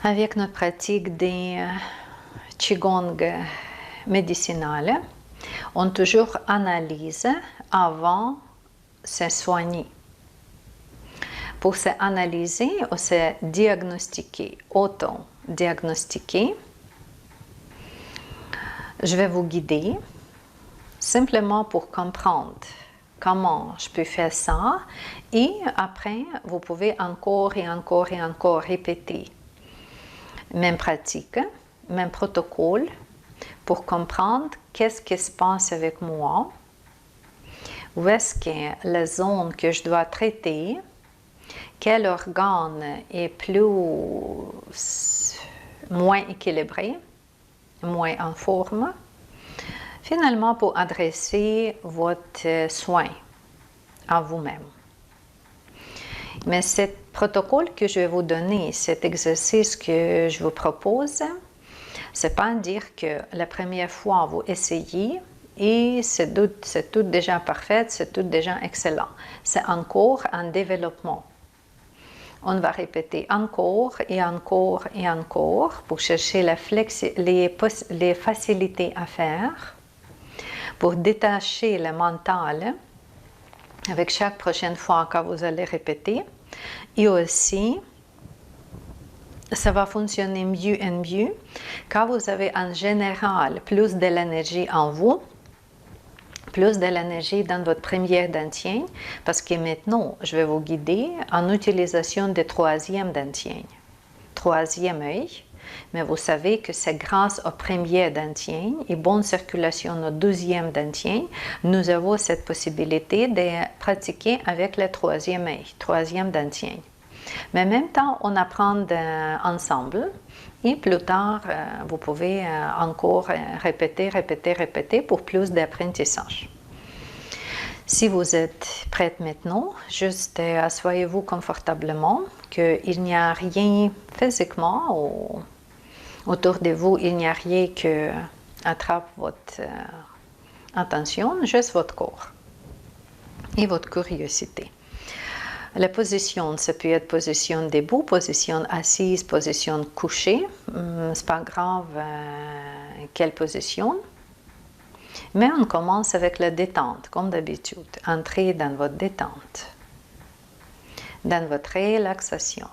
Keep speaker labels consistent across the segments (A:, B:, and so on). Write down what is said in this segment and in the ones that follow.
A: Avec notre pratique des Qigong médicinales, on toujours analyse avant de se soigner. Pour se analyser ou se diagnostiquer, auto-diagnostiquer, je vais vous guider simplement pour comprendre comment je peux faire ça et après vous pouvez encore et encore et encore répéter même pratique, même protocole pour comprendre qu'est-ce qui se passe avec moi, où est-ce que la zone que je dois traiter, quel organe est moins équilibré, moins en forme, finalement pour adresser votre soin à vous-même. Mais ce protocole que je vais vous donner, cet exercice que je vous propose, c'est pas dire que la première fois vous essayez et c'est tout déjà parfait, c'est tout déjà excellent. C'est encore un développement. On va répéter encore et encore et encore pour chercher les facilités à faire, pour détacher le mental avec chaque prochaine fois que vous allez répéter. Et aussi, ça va fonctionner mieux et mieux quand vous avez en général plus de l'énergie en vous, plus de l'énergie dans votre première dentier, parce que maintenant, je vais vous guider en utilisation du troisième dentier, troisième œil. Mais vous savez que c'est grâce au premier dentier et bonne circulation au deuxième dentier, nous avons cette possibilité de pratiquer avec le troisième œil, troisième dentier. Mais en même temps, on apprend ensemble et plus tard, vous pouvez encore répéter pour plus d'apprentissage. Si vous êtes prête maintenant, juste asseyez-vous confortablement, qu'il n'y a rien physiquement autour de vous, il n'y a rien qui attrape votre attention, juste votre corps et votre curiosité. La position, ça peut être position debout, position assise, position couchée. C'est pas grave quelle position. Mais on commence avec la détente, comme d'habitude. Entrez dans votre détente, dans votre relaxation.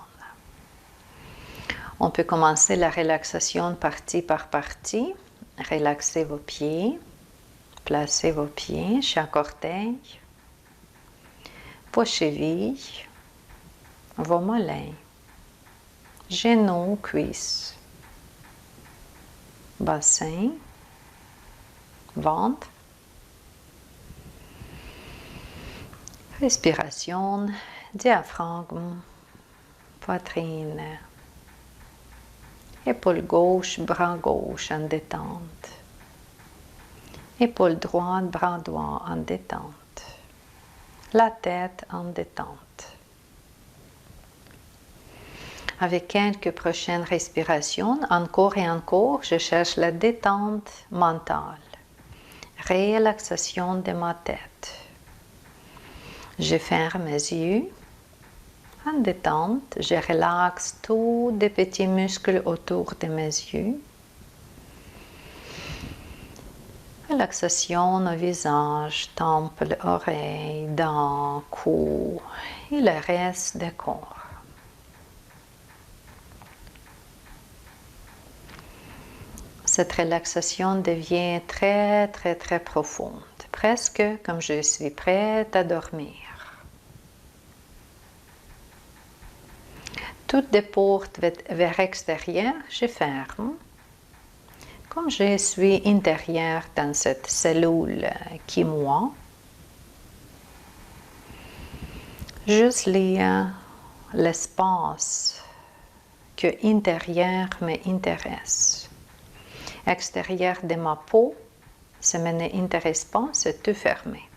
A: On peut commencer la relaxation partie par partie. Relaxez vos pieds, placez vos pieds, chaque orteil, vos chevilles, vos mollets, genoux, cuisses, bassin, ventre, respiration, diaphragme, poitrine, épaule gauche, bras gauche en détente, épaule droite, bras droit en détente, la tête en détente. Avec quelques prochaines respirations, encore et encore, je cherche la détente mentale, relaxation de ma tête. Je ferme mes yeux en détente, je relaxe tous les petits muscles autour de mes yeux. Relaxation au visage, temple, oreilles, dents, cou et le reste du corps. Cette relaxation devient très, très, très profonde, presque comme je suis prête à dormir. Toutes les portes vers l'extérieur, je ferme. Comme je suis intérieur dans cette cellule qui est moi, juste l'espace que intérieur m'intéresse. Extérieur de ma peau, ça ne m'intéresse pas, c'est tout fermé.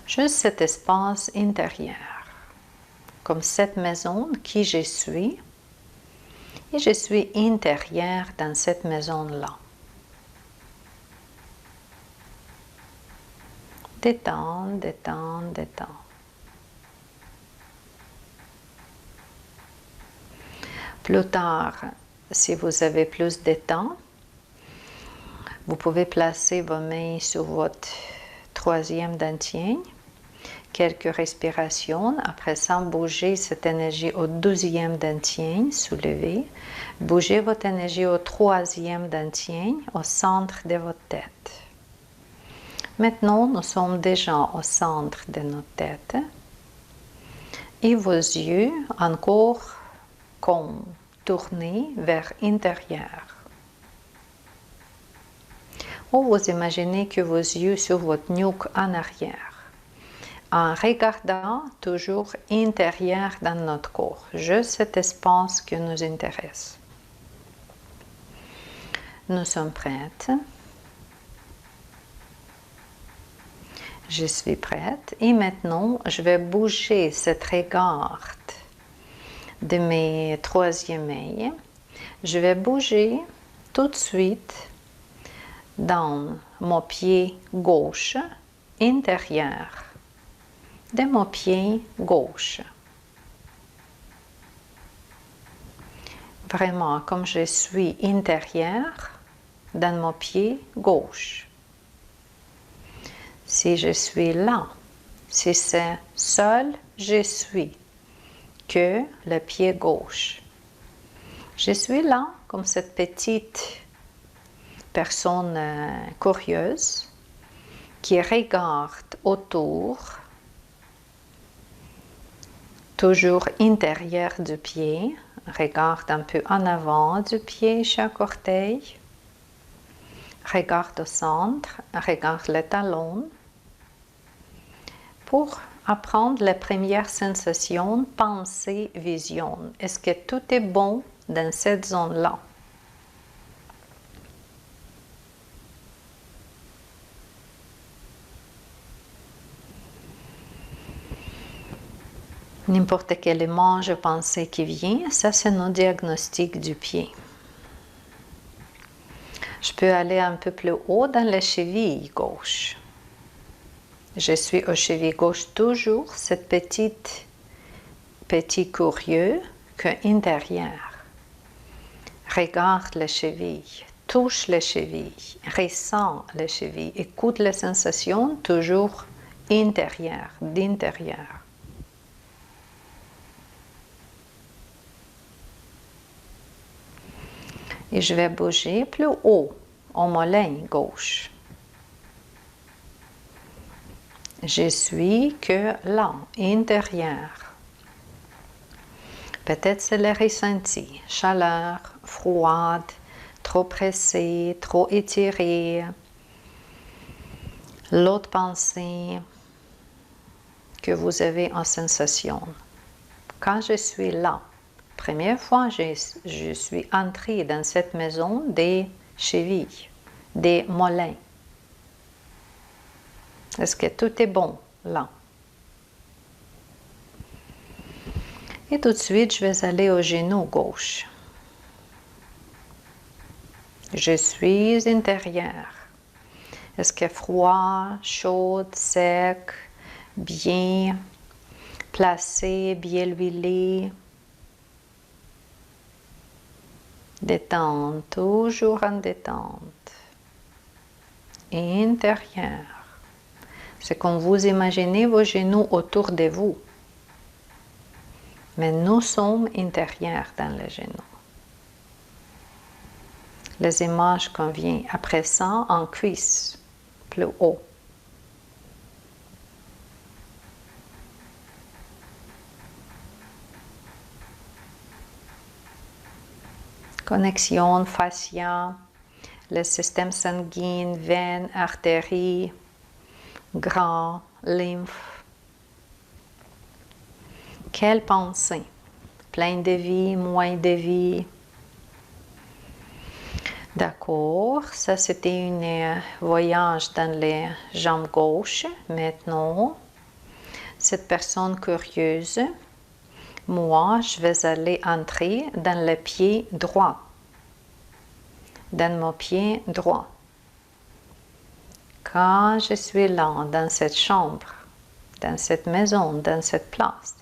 A: Juste cet espace intérieur, comme cette maison qui je suis, et je suis intérieur dans cette maison-là. Détente, détente, détente. Plus tard, si vous avez plus de temps, vous pouvez placer vos mains sur votre troisième dantian, quelques respirations. Après ça, bougez cette énergie au deuxième dantian, soulevez. Bougez votre énergie au troisième dantian, au centre de votre tête. Maintenant, nous sommes déjà au centre de notre tête. Et vos yeux encore comme tournés vers l'intérieur. Ou vous imaginez que vos yeux sur votre nuque en arrière, en regardant toujours intérieur dans notre corps, juste cet espace qui nous intéresse. Nous sommes prêtes. Je suis prête. Et maintenant, je vais bouger cette regard de mes troisième mains. Je vais bouger tout de suite dans mon pied gauche, intérieur de mon pied gauche. Vraiment, comme je suis intérieur dans mon pied gauche. Si je suis là, si c'est seul je suis que le pied gauche. Je suis là comme cette petite personne curieuse qui regarde autour, toujours intérieur du pied, regarde un peu en avant du pied chaque orteil, regarde au centre, regarde les talons pour apprendre les premières sensations, pensées, visions. Est-ce que tout est bon dans cette zone-là? N'importe quel élément, pensée qui vient, ça c'est nos diagnostics du pied. Je peux aller un peu plus haut dans la cheville gauche. Je suis aux chevilles gauche toujours, cette petit curieux que intérieur. Regarde les chevilles, touche les chevilles, ressent les chevilles, écoute les sensations toujours intérieures, d'intérieur. Et je vais bouger plus haut, au mollet gauche. Je suis que là, intérieur. Peut-être c'est le ressenti, chaleur, froide, trop pressé, trop étiré. L'autre pensée que vous avez en sensation. Quand je suis là, première fois je suis entrée dans cette maison des chevilles, des mollets. Est-ce que tout est bon là? Et tout de suite, je vais aller au genou gauche. Je suis intérieur. Est-ce que froid, chaud, sec, bien placé, bien huilé? Détente, toujours en détente. Intérieur. C'est comme vous imaginez vos genoux autour de vous. Mais nous sommes intérieurs dans les genoux. Les images qu'on vient après ça en cuisse, plus haut. Connexion fascia, le système sanguin, veines, artères, gras, lymphe. Quelle pensée? Plein de vie, moins de vie. D'accord, ça c'était un voyage dans les jambes gauches. Maintenant, cette personne curieuse, moi, je vais aller entrer dans le pied droit. Dans mon pied droit. Quand je suis là, dans cette chambre, dans cette maison, dans cette place,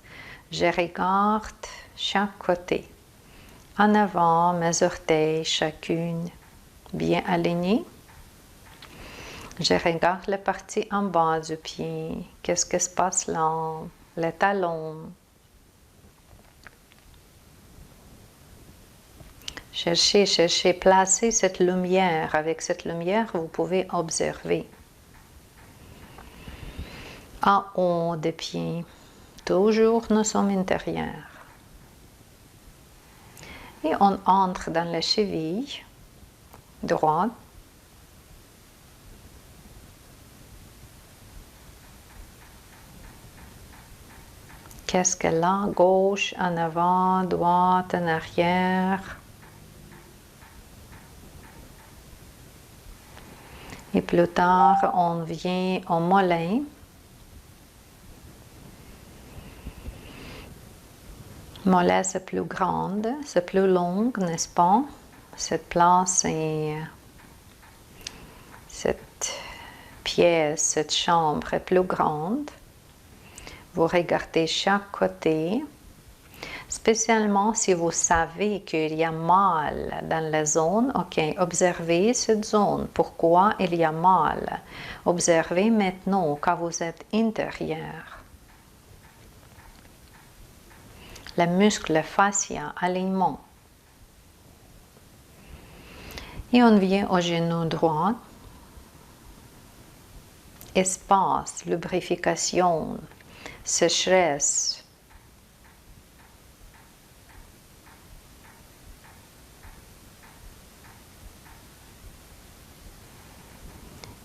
A: je regarde chaque côté, En avant, mes orteils, chacune bien alignée. Je regarde la partie en bas du pied. Qu'est-ce qui se passe là? Les talons. Cherchez, placez cette lumière. Avec cette lumière, vous pouvez observer. En haut des pieds, toujours nous sommes intérieurs. Et on entre dans la cheville droite. Qu'est-ce qu'elle a? Gauche, en avant, droite, en arrière. Et plus tard, on vient au mollet. Mollet, c'est plus grande, c'est plus longue, n'est-ce pas? Cette place est... Cette pièce, cette chambre est plus grande. Vous regardez chaque côté, spécialement si vous savez qu'il y a mal dans la zone. Ok, observez cette zone. Pourquoi il y a mal? Observez maintenant quand vous êtes intérieur. Les muscles fascia, alignement. Et on vient au genou droit. Espace, lubrification, sécheresse.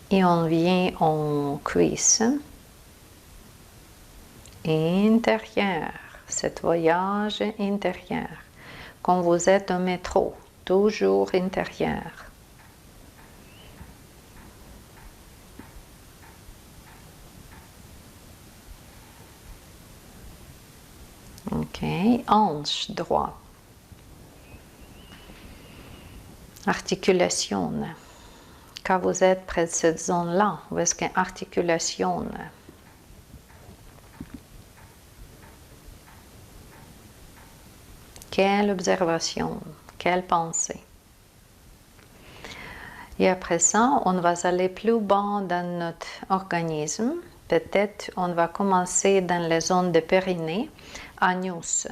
A: Et on vient en cuisse. Intérieur, cet voyage intérieur. Quand vous êtes au métro, toujours intérieur. Ok, hanche droite. Articulation. Quand vous êtes près de cette zone-là, où est-ce qu'il y a articulation? Quelle observation, quelle pensée. Et après ça, on va aller plus bas dans notre organisme. Peut-être on va commencer dans les zones de périnée, agnus.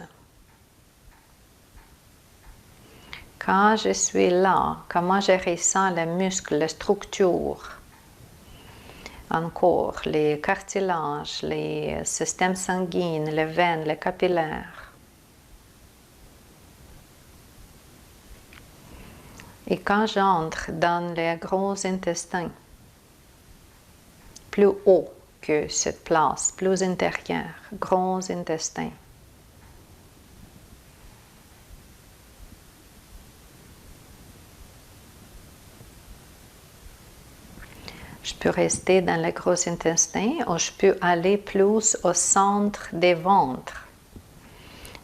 A: Quand je suis là, comment je ressens les muscles, les structures, encore les cartilages, les systèmes sanguins, les veines, les capillaires. Et quand j'entre dans les gros intestins, plus haut que cette place, plus intérieur, gros intestins. Je peux rester dans le gros intestin ou je peux aller plus au centre des ventres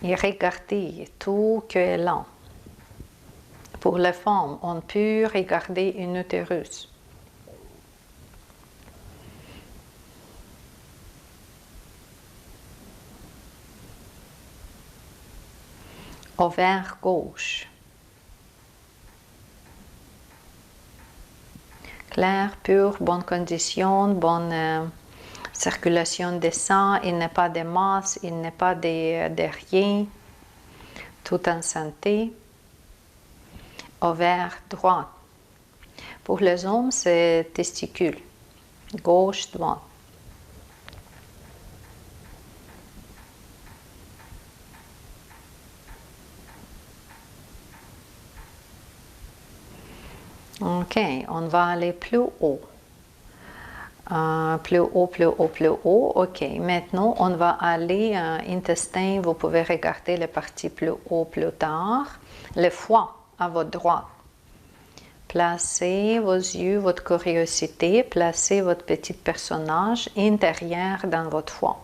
A: et regarder tout qui est là. Pour les femmes, on peut regarder une utérus. Ovaire gauche. Clair, pur, bonne condition, bonne circulation des sang, il n'est pas de masse, il n'est pas de rien, tout en santé. Ovaire droit. Pour les hommes, c'est testicule, gauche, droite. Ok, on va aller plus haut. Plus haut, plus haut, plus haut. Ok, maintenant on va aller intestin. Vous pouvez regarder les parties plus haut, plus tard. Le foie à votre droite. Placez vos yeux, votre curiosité, placez votre petit personnage intérieur dans votre foie.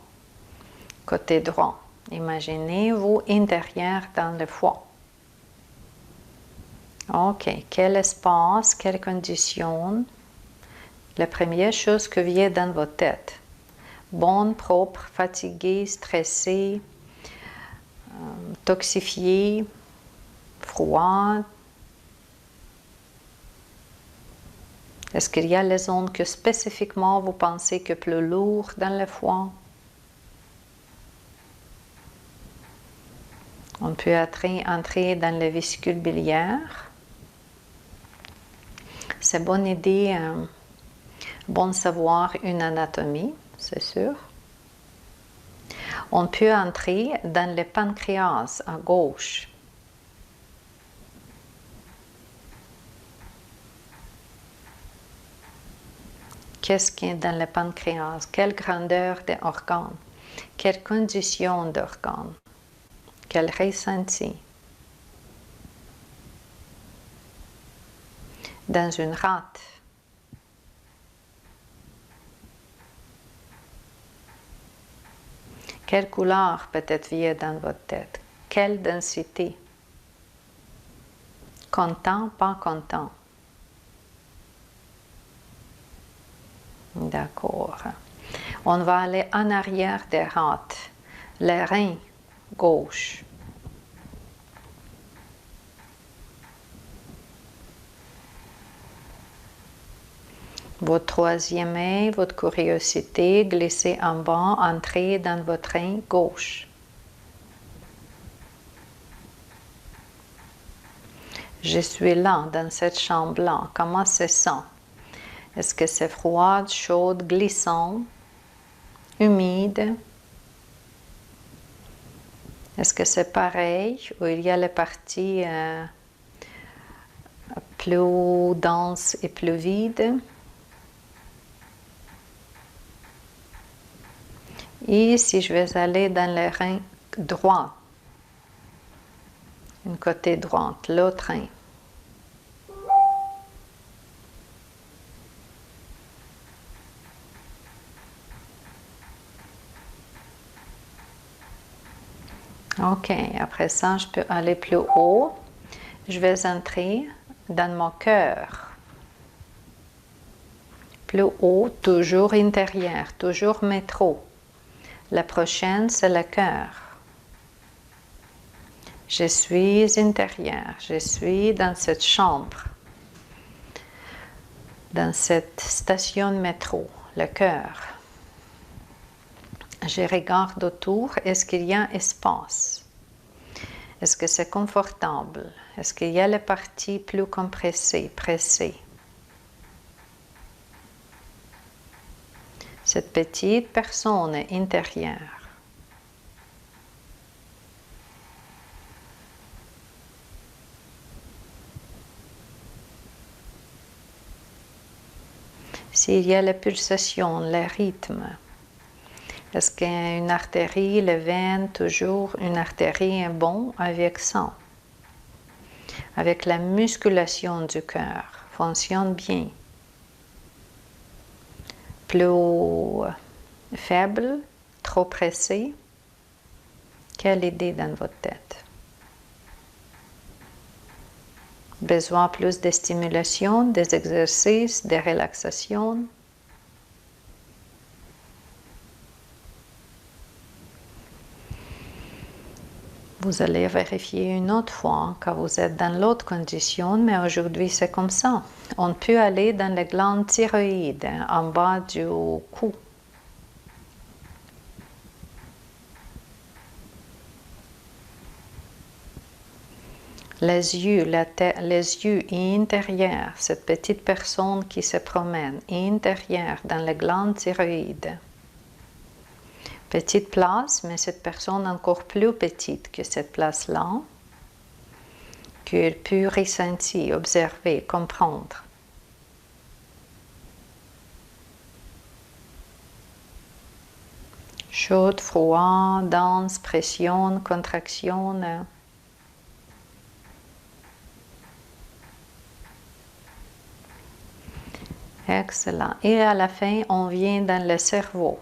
A: Côté droit. Imaginez-vous intérieur dans le foie. Ok, quel espace, quelles conditions? La première chose qui vient dans votre tête. Bonne, propre, fatigué, stressé, toxifié, froide? Est-ce qu'il y a les zones que spécifiquement vous pensez que plus lourd dans le foie? On peut entrer dans les vésicules biliaires. C'est bonne idée, bon de savoir une anatomie, c'est sûr. On peut entrer dans le pancréas à gauche. Qu'est-ce qui est dans le pancréas? Quelle grandeur des organes? Quelles conditions d'organes? Quel ressenti? Dans une rate. Quelle couleur peut-être vient dans votre tête? Quelle densité? Content, pas content? D'accord. On va aller en arrière des rats. Les reins gauche. Votre troisième œil, votre curiosité, glissez en bas, entrez dans votre rein gauche. Je suis là, dans cette chambre-là. Comment c'est ça? Est-ce que c'est froid, chaud, glissant, humide? Est-ce que c'est pareil ou il y a les parties plus denses et plus vides? Et si je vais aller dans le rein droit, un côté droit, l'autre rein. Ok, après ça, je peux aller plus haut. Je vais entrer dans mon cœur. Plus haut, toujours intérieur, toujours métro. La prochaine, c'est le cœur. Je suis intérieur, je suis dans cette chambre, dans cette station de métro, le cœur. Je regarde autour, est-ce qu'il y a un espace? Est-ce que c'est confortable? Est-ce qu'il y a les parties plus compressées, pressées? Cette petite personne intérieure. S'il y a la pulsation, le rythme, est-ce qu'une artérie, les veines, toujours une artérie est bon avec sang? Avec la musculation du cœur, fonctionne bien. Plus faible, trop pressé, quelle idée dans votre tête? Besoin plus de stimulation, des exercices, de relaxation? Vous allez vérifier une autre fois quand vous êtes dans l'autre condition, mais aujourd'hui c'est comme ça. On peut aller dans les glandes thyroïdes, en bas du cou. Les yeux, la tête, les yeux intérieurs, cette petite personne qui se promène intérieur dans les glandes thyroïdes. Petite place, mais cette personne encore plus petite que cette place-là, qu'elle peut ressentir, observer, comprendre. Chaude, froid, dense, pression, contraction. Excellent. Et à la fin, on vient dans le cerveau.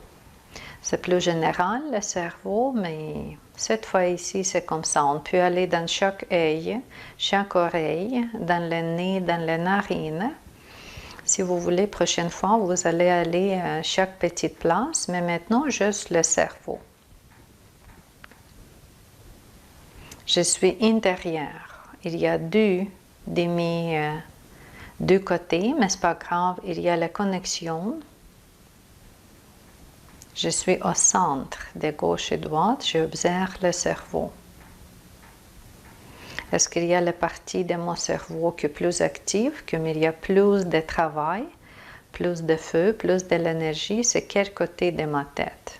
A: C'est plus général, le cerveau, mais cette fois ici, c'est comme ça. On peut aller dans chaque œil, chaque oreille, dans le nez, dans les narines. Si vous voulez, prochaine fois, vous allez aller à chaque petite place, mais maintenant, juste le cerveau. Je suis intérieur, il y a deux côtés, mais ce n'est pas grave, il y a la connexion. Je suis au centre de gauche et droite, j'observe le cerveau. Est-ce qu'il y a la partie de mon cerveau qui est plus active, comme il y a plus de travail, plus de feu, plus de l'énergie, c'est quel côté de ma tête?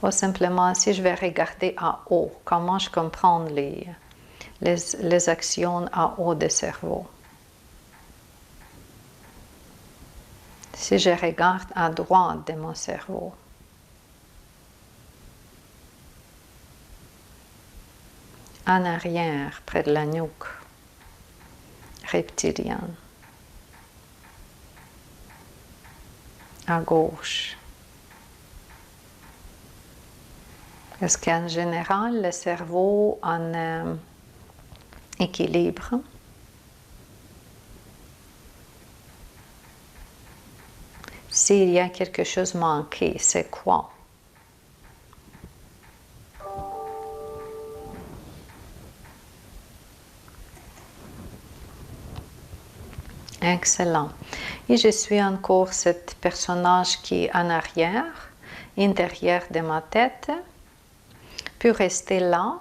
A: Ou simplement, si je vais regarder en haut, comment je comprends les actions en haut du cerveau? Si je regarde à droite de mon cerveau, en arrière, près de la nuque, reptilienne, à gauche. Est-ce qu'en général, le cerveau en équilibre? S'il y a quelque chose manqué, c'est quoi? Excellent. Et je suis encore ce personnage qui est en arrière, intérieur de ma tête. Puis rester là.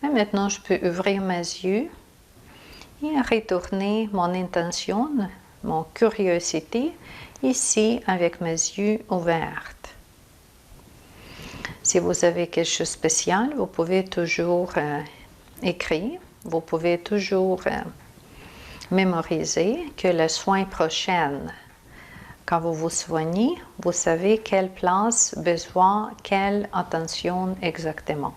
A: Mais maintenant, je peux ouvrir mes yeux et retourner mon intention, mon curiosité, ici avec mes yeux ouverts. Si vous avez quelque chose de spécial, vous pouvez toujours écrire, vous pouvez toujours mémoriser que le soin prochain, quand vous vous soignez, vous savez quelle place, besoin, quelle attention exactement.